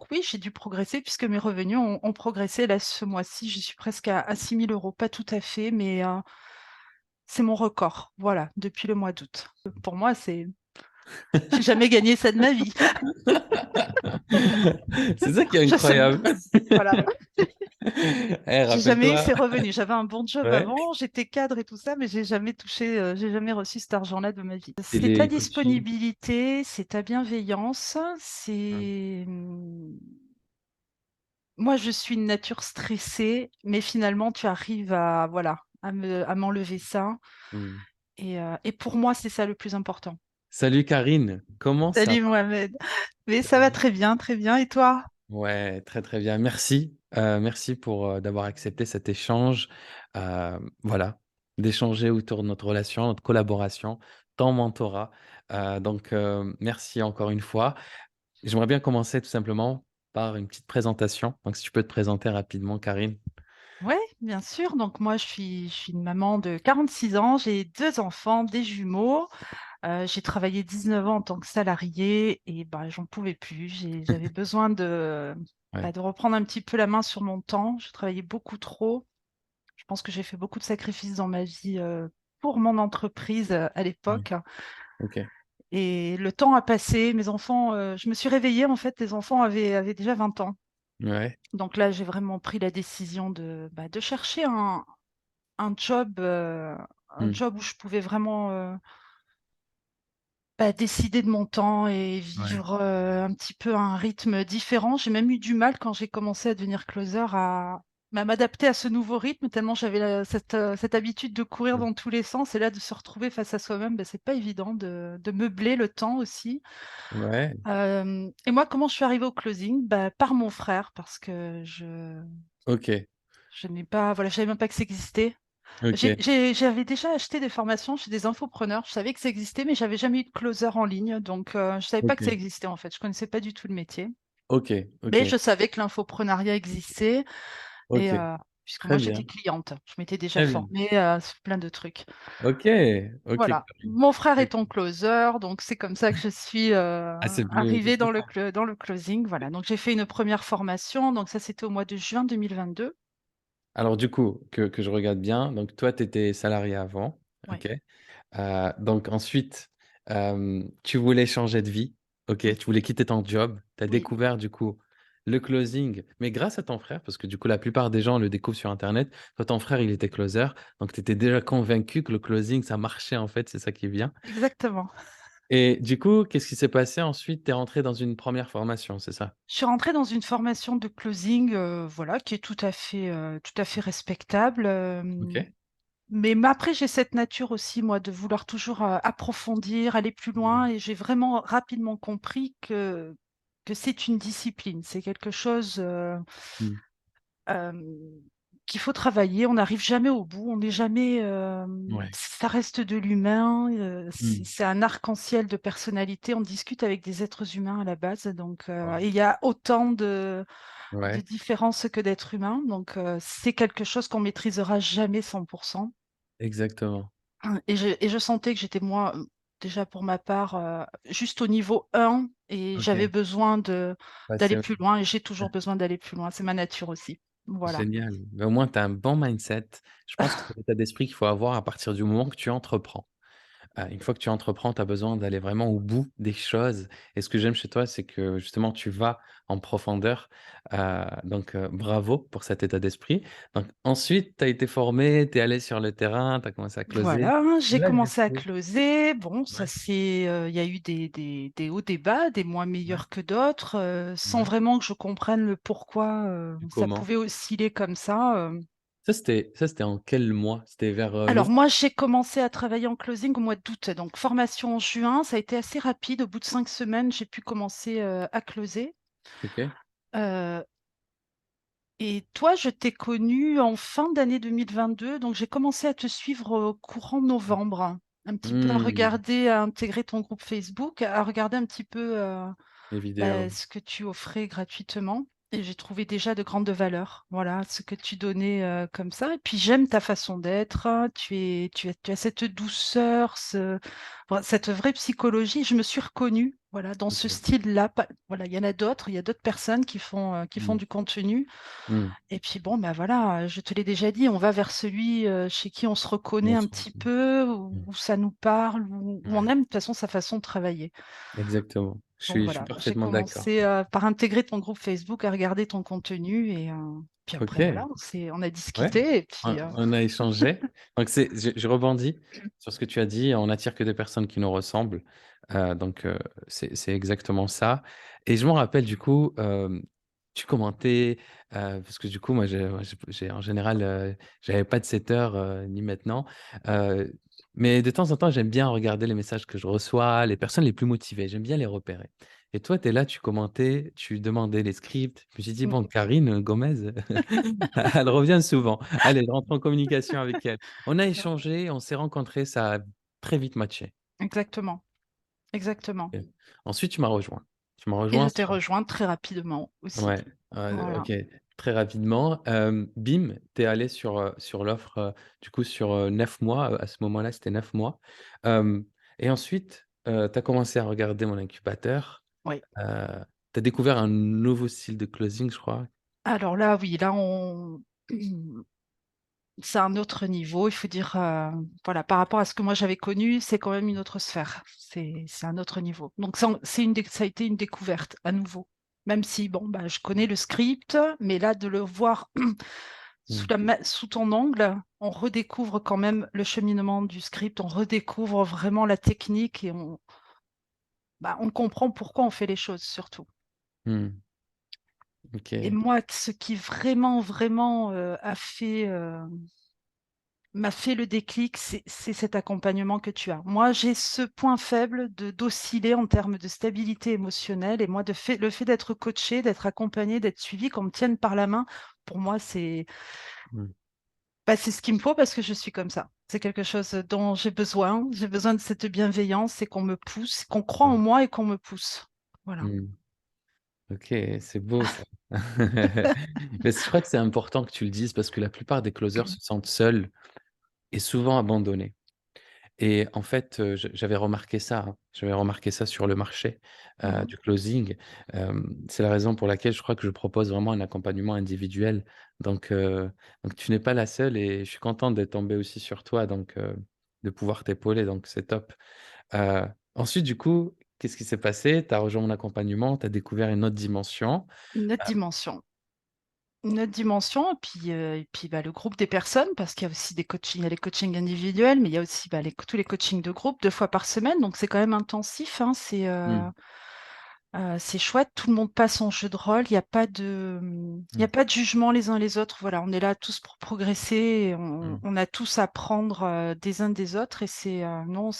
donc oui, j'ai dû progresser puisque mes revenus ont progressé. Là, ce mois-ci, je suis presque à 6 000 €. Pas tout à fait, mais c'est mon record, voilà, depuis le mois d'août. Pour moi, c'est j'ai jamais gagné ça de ma vie. C'est ça qui est Je sais incroyable. voilà, Eh, j'ai jamais eu rappelle-toi. ces revenus. J'avais un bon job Ouais. avant, j'étais cadre et tout ça, mais j'ai jamais reçu cet argent-là de ma vie. Et C'est ta les coachings. disponibilité, c'est ta bienveillance, Hmm. moi, je suis une nature stressée, mais finalement, tu arrives à voilà, à m'enlever ça Hmm. et pour moi, c'est ça le plus important. Salut Karine, comment ça Salut va? Mohamed. Mais Ça ça va va. très bien et toi? Ouais, très très bien. Merci. Merci pour d'avoir accepté cet échange. Voilà, d'échanger autour de notre relation, notre collaboration, ton mentorat. Merci encore une fois. J'aimerais bien commencer tout simplement par une petite présentation. Donc, si tu peux te présenter rapidement, Karine. Ouais, bien sûr. Donc moi, je suis une maman de 46 ans, j'ai 2 enfants, des jumeaux. J'ai travaillé 19 ans en tant que salariée et bah, j'en pouvais plus. J'avais besoin Ouais. de reprendre un petit peu la main sur mon temps. Je travaillais beaucoup trop. Je pense que j'ai fait beaucoup de sacrifices dans ma vie, pour mon entreprise, à Ouais. l'époque Ok. et le temps a passé. Mes enfants, je me suis réveillée, en fait, les enfants avaient déjà 20 ans. Ouais. Donc là, j'ai vraiment pris la décision de chercher un job, un Hmm. job où je pouvais vraiment, décider de mon temps et Ouais. vivre, un petit peu à un rythme différent. J'ai même eu du mal quand j'ai commencé à devenir closer à m'adapter à ce nouveau rythme tellement j'avais cette habitude de courir Hmm. dans tous les sens et là de se retrouver face à soi-même, c'est pas évident de meubler le temps aussi. Ouais. Hem et moi, comment je suis arrivée au closing? Bah, par mon frère parce que Ok. je n'ai pas voilà, je savais même pas que ça existait. Ok. J'avais déjà acheté des formations chez des infopreneurs. Je savais que ça existait, mais j'avais jamais eu de closer en ligne, donc je savais pas que ça Ok. existait, en fait. Je connaissais pas du tout le métier, Ok. mais Ok. je savais que l'infoprenariat existait et Ok. puisque moi, Très j'étais bien. cliente. Je m'étais déjà Très bien. formée, sur plein de trucs. Ok. Ok. Voilà. Karine. Mon frère Ok. est en closer, donc c'est comme ça que je suis, Ah, arrivée c'est dans le closing, voilà. Donc j'ai fait une première formation, donc ça, c'était au mois de juin 2022. Alors du coup, que je regarde bien, donc toi, tu étais salarié avant, Ouais. OK. Donc ensuite, tu voulais changer de vie, OK, Mmh. tu voulais quitter ton job. Tu as Oui. découvert du coup le closing, mais grâce à ton frère, parce que du coup, la plupart des gens le découvrent sur internet. Toi, ton frère, il était closer, donc tu étais déjà convaincu que le closing, ça marchait en fait, c'est ça qui est bien. Exactement. Et du coup, qu'est-ce qui s'est passé ensuite? Tu es rentré dans une première formation, c'est ça? Je suis rentrée dans une formation de closing, voilà, qui est tout à fait respectable, OK. mais après j'ai cette nature aussi moi de vouloir toujours, approfondir, aller plus loin Mmh. et j'ai vraiment rapidement compris que c'est une discipline. C'est quelque chose, Mmh. hem, qu'il faut travailler. On n'arrive jamais au bout, on n'est jamais, Ouais. ça reste de l'humain, Mmh. c'est un arc-en-ciel de personnalité. On discute avec des êtres humains à la base, donc Waouh. et il y a autant de Ouais, différences que d'êtres humains, donc c'est quelque chose qu'on maîtrisera jamais 100%. exactement. Et je sentais que j'étais moi, déjà pour ma part, juste au niveau 1 et j'avais OK. besoin d'aller Passer. plus loin et j'ai toujours besoin d'aller plus loin. C'est ma nature aussi. Voilà. Génial. Mais au moins, tu as un bon mindset. Je pense que c'est l'état d'esprit qu'il faut avoir à partir du moment que tu entreprends. Une fois que tu entreprends, tu as besoin d'aller vraiment au bout des choses et ce que j'aime chez toi, c'est que justement tu vas en profondeur, bravo pour cet état d'esprit. Donc ensuite, tu as été formé, tu es allé sur le terrain, tu as commencé à closer. Voilà, hein, j'ai Là, du commencé à coup closer. Bon, ça ouais, c'est, il y a eu des hauts, des bas, des mois ouais, meilleurs que d'autres, sans ouais. vraiment que je comprenne le pourquoi, Et ça comment? pouvait osciller comme ça. Ça c'était en quel mois? C'était vers, Alors novembre? moi, j'ai commencé à travailler en closing au mois d'août, donc formation en juin, ça a été assez rapide. Au bout de 5 semaines, j'ai pu commencer, à closer. OK. Heu et toi, je t'ai connu en fin d'année 2022, donc j'ai commencé à te suivre au courant novembre. Un petit peu à Mmh. regarder, à intégrer ton groupe Facebook, à regarder un petit peu, Les vidéos. ce que tu offrais gratuitement et j'ai trouvé déjà de grandes valeurs. Voilà, ce que tu donnais, comme ça et puis j'aime ta façon d'être, tu as cette douceur, cette vraie psychologie. Je me suis reconnue, Voilà, dans ce OK. style-là, voilà, il y en a d'autres, il y a d'autres personnes qui font Mmh. du contenu. Mmh. Et puis bon, bah voilà, je te l'ai déjà dit, on va vers celui chez qui on se reconnaît On un se petit retrouve. peu, Mmh. où ça nous parle, où on Ouais, aime de toute façon sa façon de travailler. exactement. Donc Je suis voilà, j'ai parfaitement d'accord. commencé par intégrer ton groupe Facebook, à regarder ton contenu et puis après voilà, OK. on a Ouais, discuté et on puis on a échangé. Donc je rebondis sur ce que tu as dit, on n'attire que des personnes qui nous ressemblent, donc c'est exactement ça et je me rappelle du coup, tu commentais, parce que du coup moi j'ai en général, j'avais pas de 7 heures, ni maintenant, heu, mais de temps en temps j'aime bien regarder les messages que je reçois, les personnes les plus motivées, j'aime bien les repérer et toi tu es là, tu commentais, tu demandais les scripts. Je me suis dit: mm, «Bon Karine, Gomez, elle revient souvent. Allez, je rentre en communication avec elle. On a non, échangé, on s'est rencontrés, ça a très vite matché. exactement, exactement. OK. Ensuite, tu m'as rejoint. Tu m'as Et je rejoint t'ai sur rejoint très rapidement aussi. ouais, Voilà. OK, très rapidement. Bim, tu es allé sur l'offre, du coup sur, 9 mois, à ce moment-là, c'était 9 mois. Hem et ensuite, tu as commencé à regarder mon incubateur. Oui. Tu as découvert un nouveau style de closing, je crois? Alors là, oui, là on c'est un autre niveau. Il faut dire, voilà, par rapport à ce que moi j'avais connu, c'est quand même une autre sphère. C'est un autre niveau. Donc ça a été une découverte à nouveau. Même si, bon, bah, je connais le script, mais là, de le voir Mmh, sous ton angle, on redécouvre quand même le cheminement du script, on redécouvre vraiment la technique et on comprend pourquoi on fait les choses surtout. mmh, Et OK. moi, ce qui vraiment, vraiment m'a fait le déclic, c'est cet accompagnement que tu as. Moi, j'ai ce point faible d'osciller en termes de stabilité émotionnelle et moi, le fait d'être coaché, d'être accompagné, d'être suivi, qu'on me tienne par la main, pour moi, Mmh, c'est ce qu'il me faut parce que je suis comme ça. C'est quelque chose dont j'ai besoin. J'ai besoin de cette bienveillance et qu'on me pousse, qu'on croit en mmh, moi et qu'on me pousse. Voilà. mmh. OK, c'est beau ça. Mais je crois que c'est important que tu le dises parce que la plupart des closers se sentent seuls et souvent abandonnés et en fait, j'avais remarqué ça, hein, j'avais remarqué ça sur le marché, Mhm. du closing. C'est la raison pour laquelle je crois que je propose vraiment un accompagnement individuel donc tu n'es pas la seule et je suis content d'être tombé aussi sur toi donc de pouvoir t'épauler donc c'est top. Heu, ensuite du coup, qu'est-ce qui s'est passé? Tu as rejoint mon accompagnement, tu as découvert une autre dimension. Une autre dimension. Une autre dimension et puis, bah, le groupe des personnes parce qu'il y a aussi il y a les coachings individuels, mais il y a aussi, bah, tous les coachings de groupe 2 fois par semaine, donc c'est quand même intensif, hein. Mmh, C'est chouette, tout le monde passe en jeu de rôle, il y mmh, a pas de jugement les uns les autres. Voilà, on est là tous pour progresser et mmh. on a tous à apprendre, des uns des autres et non,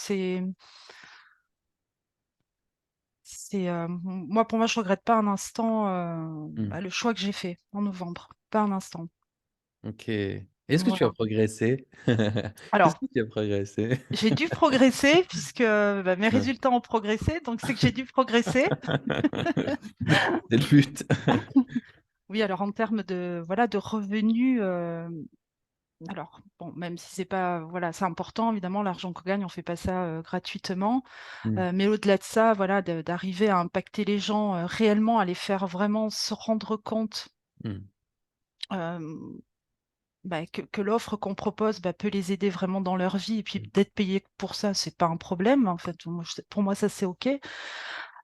moi, pour moi, je regrette pas un instant, Mmh. le choix que j'ai fait en novembre, pas un instant. OK. Est-ce que tu as Voilà. progressé? Est-ce Alors que tu as progressé? j'ai dû progresser puisque, bah, mes Hein. résultats ont progressé, donc c'est que j'ai dû progresser. C'est le but. Oui, alors en termes de, voilà, de revenus, alors bon, même si c'est pas, voilà, c'est important évidemment l'argent qu'on gagne, on fait pas ça, gratuitement, Mmh, mais au-delà de ça, voilà, d'arriver à impacter les gens, réellement, à les faire vraiment se rendre compte, mmh, hem, que l'offre qu'on propose, bah, peut les aider vraiment dans leur vie et puis mmh. d'être payé pour ça, c'est pas un problème en fait. Pour moi ça c'est OK.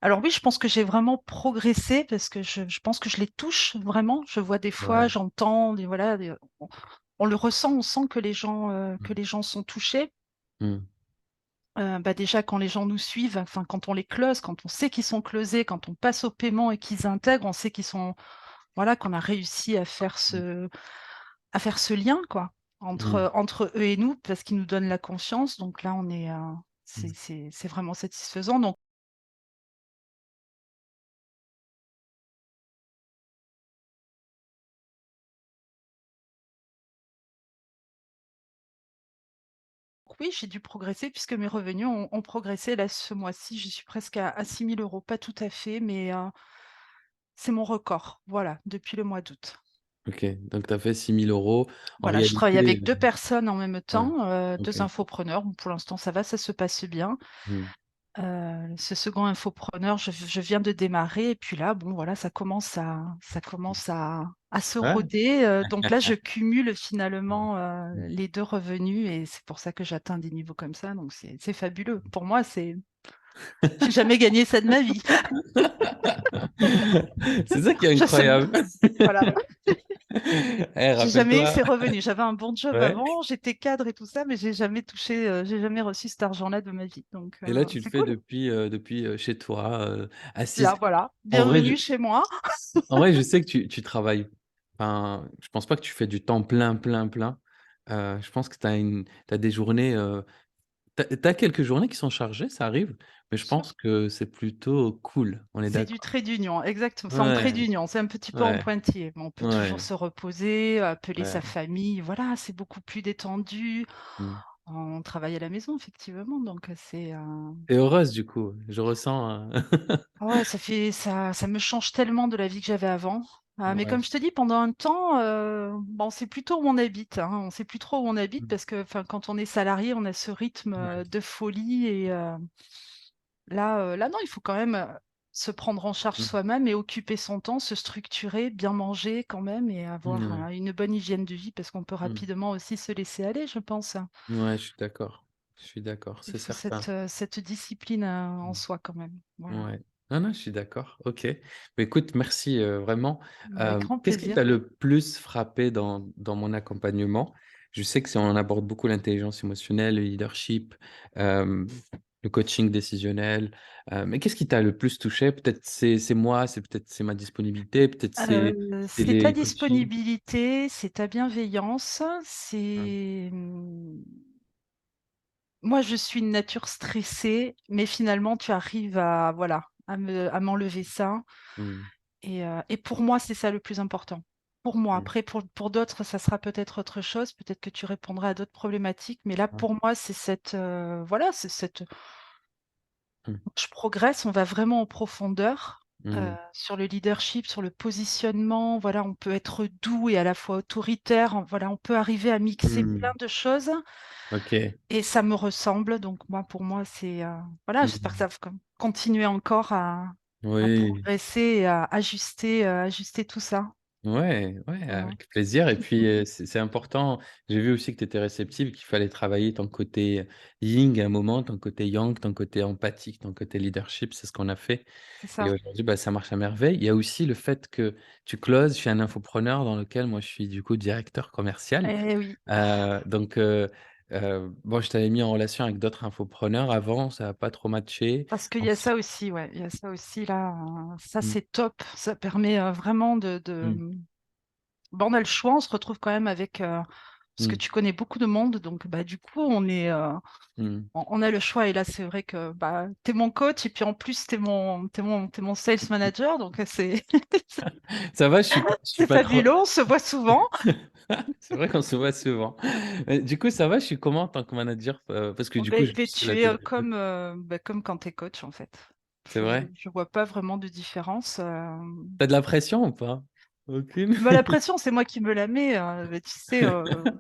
Alors oui, je pense que j'ai vraiment progressé parce que je pense que je les touche vraiment. Je vois des fois, Ouais. j'entends on le ressent, on sent que Mmh, les gens sont touchés. mmh, Déjà quand les gens nous suivent, enfin quand on les close, quand on sait qu'ils sont closés, quand on passe au paiement et qu'ils intègrent, on sait qu'ils sont voilà, qu'on a réussi mmh, à faire ce lien quoi, mmh, entre eux et nous parce qu'ils nous donnent la confiance. Donc là, mmh. c'est vraiment satisfaisant. Donc oui, j'ai dû progresser puisque mes revenus ont progressé. Là, ce mois-ci, je suis presque à 6 000 €, pas tout à fait, mais c'est mon record, voilà, depuis le mois d'août. OK, donc tu as fait 6 000 €. En Voilà, je travaille réalité, avec 2 personnes en même ouais, temps, OK. 2 infopreneurs. Bon, pour l'instant, ça va, ça se passe bien. Mmh. Ce second infopreneur, je viens de démarrer et puis là, bon voilà, ça commence à se Ouais. roder, donc là, je cumule finalement, Mmh. les 2 revenus et c'est pour ça que j'atteins des niveaux comme ça, donc c'est fabuleux. Pour moi, j'ai jamais gagné ça de ma vie. C'est ça qui est Je sais incroyable. voilà. Eh, J'ai jamais eu rappelle-toi ces revenus. J'avais un bon job ouais avant, j'étais cadre et tout ça, mais j'ai jamais reçu cet argent-là de ma vie, donc et là, tu le c'est fais cool. depuis, chez toi, assise. Là, voilà, En vrai, bienvenue chez moi. je sais que tu travailles enfin, je pense pas que tu fais du temps plein, plein, plein. Je pense que tu as des journées, tu as quelques journées qui sont chargées, ça arrive, mais je Sûr. pense que c'est plutôt cool, on est C'est du d'accord? trait d'union, exactement. C'est en trait Ouais, d'union, c'est un petit peu en ouais, pointillé. Mais on peut toujours ouais, se reposer, appeler sa ouais. famille. Voilà, c'est beaucoup plus détendu. Mmh. On travaille à la maison, effectivement. Donc, Tu es heureuse du coup? Je ressens, ah ouais, ça me change tellement de la vie que j'avais avant. Mais Ouais. comme je te dis, pendant un temps, bon, c'est plutôt où on habite, hein. On sait plus trop où on habite Mmh. parce que, enfin, quand on est salarié, on a ce rythme Ouais. de folie et là, non, il faut quand même, se prendre en charge Mmh. soi-même et occuper son temps, se structurer, bien manger quand même et avoir, Ouais. une bonne hygiène de vie parce qu'on peut Mmh. rapidement aussi se laisser aller, je pense. Ouais, je suis d'accord, Il c'est faut certain. cette discipline, en Mmh. soi quand même. Voilà. Ouais. Non, non, je suis d'accord. OK. Bah, écoute, merci, vraiment. Avec grand Qu'est-ce qui t'a plaisir. le plus frappé dans mon accompagnement? Je sais que si on aborde beaucoup l'intelligence émotionnelle, le leadership, hem, le coaching décisionnel, mais qu'est-ce qui t'a le plus touché? Peut-être c'est moi, c'est ma disponibilité, peut-être c'est C'est ta les coachings? disponibilité, c'est ta bienveillance, Mmh. moi je suis une nature stressée, mais finalement tu arrives à voilà, à m'enlever ça. Mmh. Et pour moi, c'est ça le plus important. Pour moi, Mmh. après pour d'autres, ça sera peut-être autre chose, peut-être que tu répondras à d'autres problématiques, mais là, Ouais. pour moi, c'est voilà, c'est cette Mmh. je progresse, on va vraiment en profondeur, Mmh. sur le leadership, sur le positionnement, voilà, on peut être doux et à la fois autoritaire, voilà, on peut arriver à mixer plein Mmh. de choses OK. et ça me ressemble, donc moi, pour moi, voilà, j'espère que Mmh. ça va continuer encore à Oui. progresser et à ajuster tout ça. Ouais, ouais, Voilà. avec plaisir et puis, c'est important. J'ai vu aussi que tu étais réceptive, qu'il fallait travailler ton côté yin à un moment, ton côté yang, ton côté empathique, ton côté leadership, c'est ce qu'on a fait C'est et ça. aujourd'hui, bah, ça marche à merveille. Il y a aussi le fait que tu closes chez un infopreneur dans lequel moi je suis du coup directeur commercial, Eh oui, donc bon, je t'avais mis en relation avec d'autres infopreneurs avant, ça a pas trop matché. parce qu'il y a Ensuite ça aussi, ouais, il y a ça aussi là, ça mmh, c'est top. Ça permet, vraiment mmh, bah, on a le choix, on se retrouve quand même avec, parce que mmh, tu connais beaucoup de monde, donc bah, du coup, mmh. on a le choix et là, c'est vrai que, bah, tu es mon coach et puis en plus, tu mon sales manager, donc c'est Ça va, je suis c'est pas trop fabuleux, on se voit souvent. c'est vrai qu'on se voit souvent. Du coup, ça va, je suis comment en tant que manager? Parce que Oh, du coup, je beh, suis la tu es, tête du truc. comme, bah, comme quand tu es coach, en fait. C'est vrai? Je vois pas vraiment de différence, Tu as de la pression ou pas? Aucune? bah, la pression, c'est moi qui me la mets, bah, tu sais,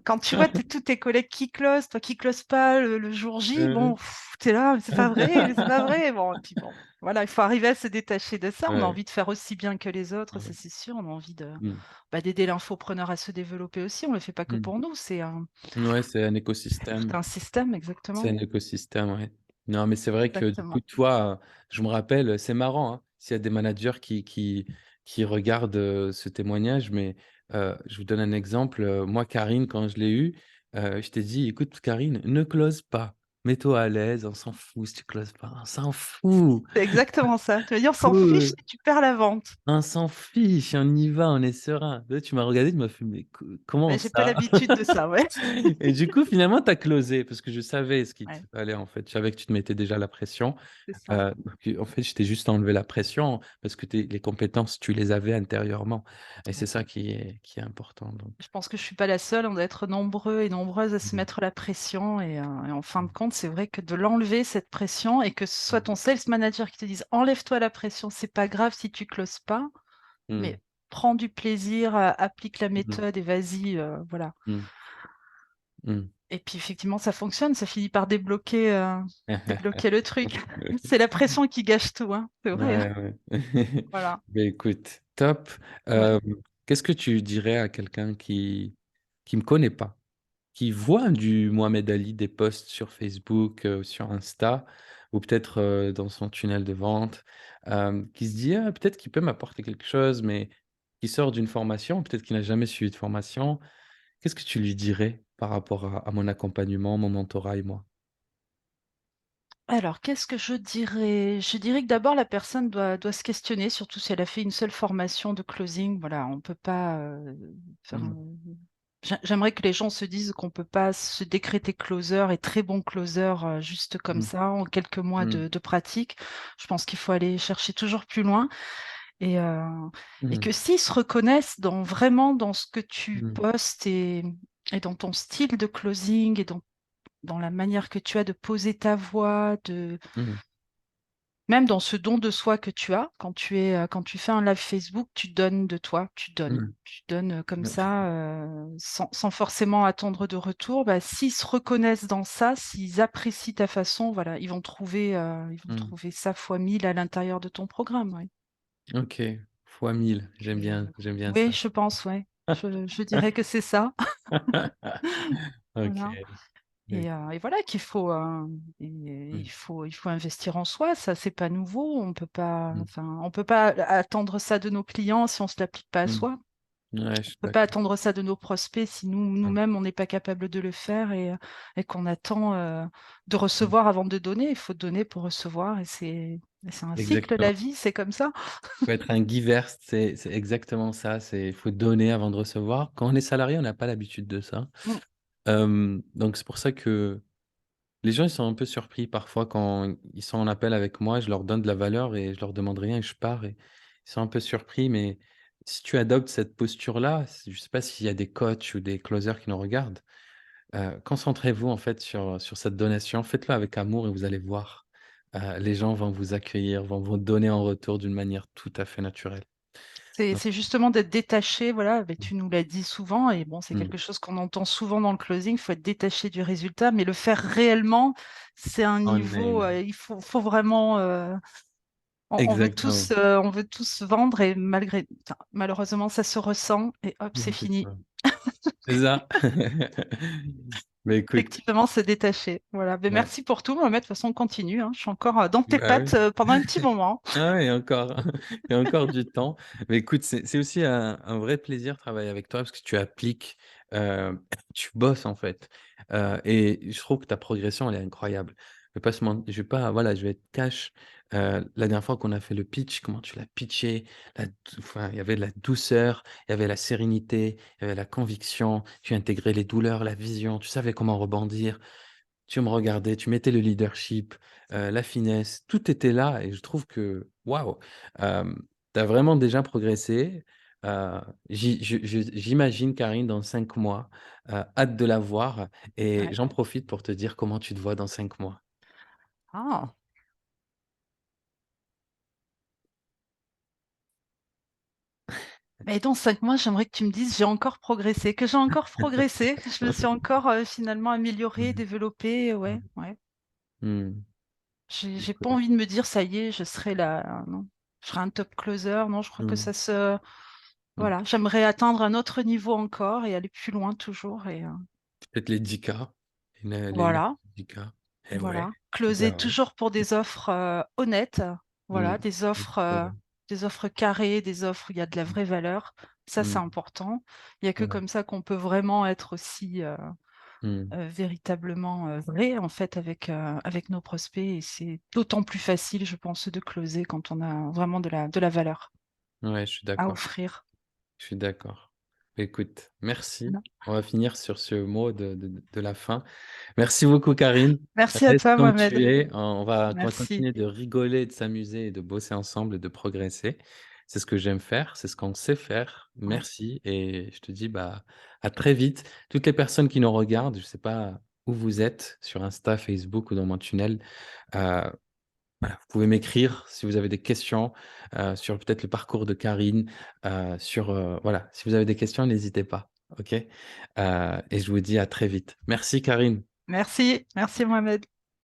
quand tu vois tous tes collègues qui closent, toi qui closes pas le jour J, bon, Heu, tu es là: «Mais c'est pas vrai, mais c'est pas vrai». Bon et puis bon, voilà, il faut arriver à se détacher de ça. On a ouais, envie de faire aussi bien que les autres, ça ouais. c'est sûr. On a envie Mmh, bah, d'aider l'infopreneur à se développer aussi. On le fait pas que mmh. pour nous, Ouais, c'est tout écosystème. un système, C'est exactement, un écosystème, ouais. Non, mais c'est vrai que du coup, exactement. toi, je me rappelle, c'est marrant, hein, s'il y a des managers qui regardent, ce témoignage, mais je vous donne un exemple, moi, Karine, quand je l'ai eue, je t'ai dit: «Écoute, Karine, ne close pas. Mets-toi à l'aise, on s'en fout si tu closes pas, on s'en fout. C'est exactement ça. Tu vas dire: «On s'en fiche Cool». si tu perds la vente». On s'en fiche, on y va, on est serein. Là, tu m'as regardé, tu m'as fait: «Mais Bah, comment j'ai pas ça?» l'habitude de ça, ouais. Et du coup, finalement, tu as closé parce que je savais ce qu'il te Ouais, fallait, en fait. Je savais que tu te mettais déjà la pression. c'est ça. Donc en fait, je t'ai juste enlevé la pression parce que tes les compétences, tu les avais intérieurement et c'est ça qui est important donc Je pense que je suis pas la seule, on doit être nombreux et nombreuses à se mmh, mettre la pression et en fin mmh, de compte, c'est vrai que de l'enlever cette pression et que ce soit mmh, ton sales manager qui te dise: «Enlève-toi la pression, c'est pas grave si tu closes pas, mmh, mais prends du plaisir, applique la mmh, méthode et vas-y», voilà. mmh, mmh. Et puis effectivement, ça fonctionne, ça finit par débloquer le truc. C'est la pression qui gâche tout, hein, c'est vrai. Ouais, ouais. Voilà. Ben écoute, top. Ouais. Euh, Qu'est-ce que tu dirais à quelqu'un qui me connaît pas, qui voit du Mohamed Ali, des posts sur Facebook, sur Insta, ou peut-être dans son tunnel de vente, qui se dit, ah, peut-être qu'il peut m'apporter quelque chose, mais qui sort d'une formation, peut-être qu'il n'a jamais suivi de formation. Qu'est-ce que tu lui dirais par rapport à mon accompagnement, mon mentorat et moi? Alors, qu'est-ce que je dirais? Je dirais que d'abord la personne doit se questionner, surtout si elle a fait une seule formation de closing. Voilà, on peut pas, faire Mm, j'aimerais que les gens se disent qu'on peut pas se décréter closer et très bon closer, juste comme mm, ça en quelques mois mm, de pratique. Je pense qu'il faut aller chercher toujours plus loin et heu et mm, que s'ils se reconnaissent vraiment dans ce que tu mm, postes et dans ton style de closing et dans la manière que tu as de poser ta voix, mm, même dans ce don de soi que tu as, quand tu fais un live Facebook, tu donnes de toi, mm, tu donnes comme mm. ça, sans forcément attendre de retour. Bah, s'ils se reconnaissent dans ça, s'ils apprécient ta façon, voilà, ils vont Mm. trouver ça fois 1000 à l'intérieur de ton programme, oui. Ok, fois 1000, Et, j'aime bien oui, ça. je pense, ouais. Je dirais que c'est ça. Ok. Voilà. Oui. Et voilà qu'il faut, Mm, il faut investir en soi, ça c'est pas nouveau, mm, on peut pas attendre ça de nos clients si on se l'applique pas à mm. soi. Ouais, je On suis peut pas d'accord. attendre ça de nos prospects si Mm, nous-mêmes on n'est pas capable de le faire et qu'on attend de mm. recevoir avant de donner. Il faut donner pour recevoir et c'est un cycle, Exactement. la vie, c'est comme ça. Faut être un giver, c'est exactement ça. Il faut donner avant de recevoir. Quand on est salarié, on n'a pas l'habitude de ça. Mm. Donc c'est pour ça que les gens, ils sont un peu surpris parfois quand ils sont en appel avec moi, je leur donne de la valeur et je leur demande rien et je pars et ils sont un peu surpris. Mais si tu adoptes cette posture-là, je sais pas s'il y a des coachs ou des closers qui nous regardent, concentrez-vous en fait sur cette donation. Faites-le avec amour et vous allez voir, les gens vont vous accueillir, vont vous donner en retour d'une manière tout à fait naturelle. Donc C'est justement d'être détaché, voilà, mais tu nous l'as dit souvent, et bon, c'est mmh, quelque chose qu'on entend souvent dans le closing, il faut être détaché du résultat, mais le faire réellement, c'est un on niveau, aime. faut vraiment, Exactement, on veut tous vendre, et malheureusement, ça se ressent, et hop, c'est fini. exactement. C'est ça. Mais écoute, Effectivement, se détacher. Voilà. Mais ouais, merci pour tout, Mohamed. De toute façon, on continue, hein. Je suis encore dans tes bah, pattes oui. pendant un petit moment. Ah ouais, encore il y a encore du temps. Mais écoute, c'est aussi un vrai plaisir de travailler avec toi parce que tu appliques, tu bosses en fait, et je trouve que ta progression, elle est incroyable. Je vais pas voilà, je vais être cash, la dernière fois qu'on a fait le pitch, comment tu l'as pitché, la d enfin, il y avait de la douceur, il y avait la sérénité, il y avait la conviction, tu intégrais les douleurs, la vision, tu savais comment rebondir. Tu me regardais, tu mettais le leadership, la finesse, tout était là et je trouve que waouh, tu as vraiment déjà progressé. J'imagine Karine dans 5 mois, hâte de la voir et Ouais. j'en profite pour te dire comment tu te vois dans 5 mois. Ah. Mais dans 5 mois, j'aimerais que tu me dises, j'ai encore progressé, que j'ai encore progressé, que je me suis encore finalement améliorée, Mmh. développée. Ouais, Mmh. ouais. Mmh. J'ai pas Écoute, envie de me dire, ça y est, je serai là. Non, je serai un top closer. Non, je crois que mmh, ça se. mmh. Voilà, j'aimerais atteindre un autre niveau encore et aller plus loin toujours. Peut-être les 10 K, les Voilà. 10 K. Eh ouais, Voilà, closer bah ouais. toujours pour des offres, honnêtes, voilà, Mmh. Exactement. des offres carrées, des offres où il y a de la vraie valeur. Ça, c'est Mmh. important. Il y a que Ouais. comme ça qu'on peut vraiment être aussi, Mmh. véritablement, vrai, en fait, avec nos prospects et c'est d'autant plus facile, je pense, de closer quand on a vraiment de la valeur Ouais, je suis à d'accord. offrir. Je suis d'accord. Écoute, merci. Voilà. On va finir sur ce mot de la fin. Merci beaucoup, Karine. Merci à Reste toi, comme Mohamed. tu es. On va Merci. continuer de rigoler, de s'amuser et de bosser ensemble et de progresser. C'est ce que j'aime faire, c'est ce qu'on sait faire. Ouais. Merci et je te dis bah, à très vite. Toutes les personnes qui nous regardent, je ne sais pas où vous êtes, sur Insta, Facebook ou dans mon tunnel, euh, voilà, vous pouvez m'écrire si vous avez des questions, sur peut-être le parcours de Karine, voilà, si vous avez des questions, n'hésitez pas. OK? Et je vous dis à très vite. Merci Karine. Merci, merci Mohamed.